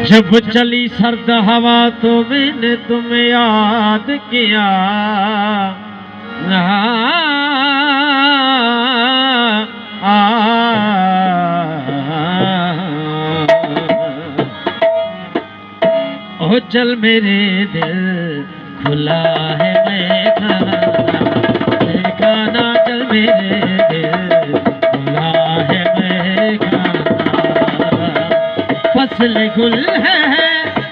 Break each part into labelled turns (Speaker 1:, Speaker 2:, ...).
Speaker 1: जब चली सर्द हवा तो मैंने तुम्हें याद किया। ओ चल मेरे दिल खुला है मैं खाना चल मेरे दिल खुला है मैं खाना। फसल गुल है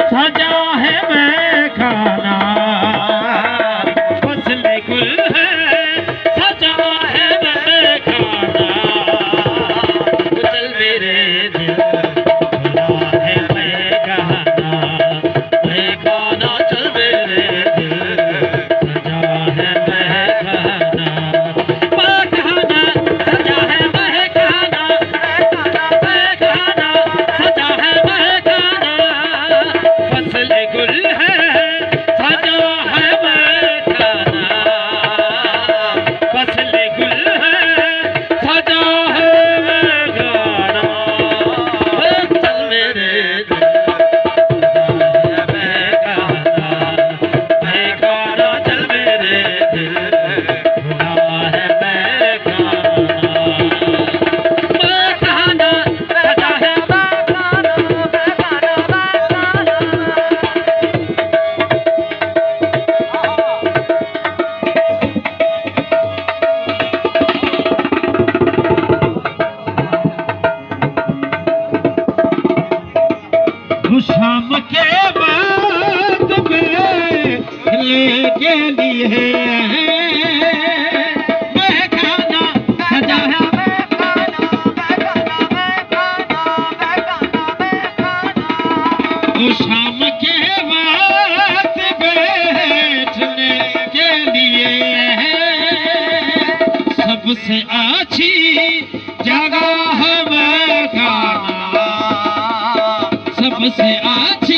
Speaker 1: सजा है मैं खाना। फसल गुल है सजा है मैं खाना। चल मेरे दिल खुला है मैं खाना। मैं खाना चल मेरे दिल सजा है मैं खाना। मैं खाना सजा है मैं खाना। मैं खाना सजा है मैं खाना। फसल गुल है सजा है मैं खाना। फसल गुल है सजा है मैं खाना। चल मेरे दिल सजा है मैं खाना। मैं खाना चल मेरे दिल खुला है मैं खाना। मैं खाना सजा है मैं खाना। मैं खाना शाम के बाद में लेके लिए मैं खाना सजा है मैं खाना। मैं खाना मैं खाना मैं खाना मैं खाना। शाम के बाद बैठने के लिए सबसे अच्छी जगह है मैं खाना। सबसे अच्छी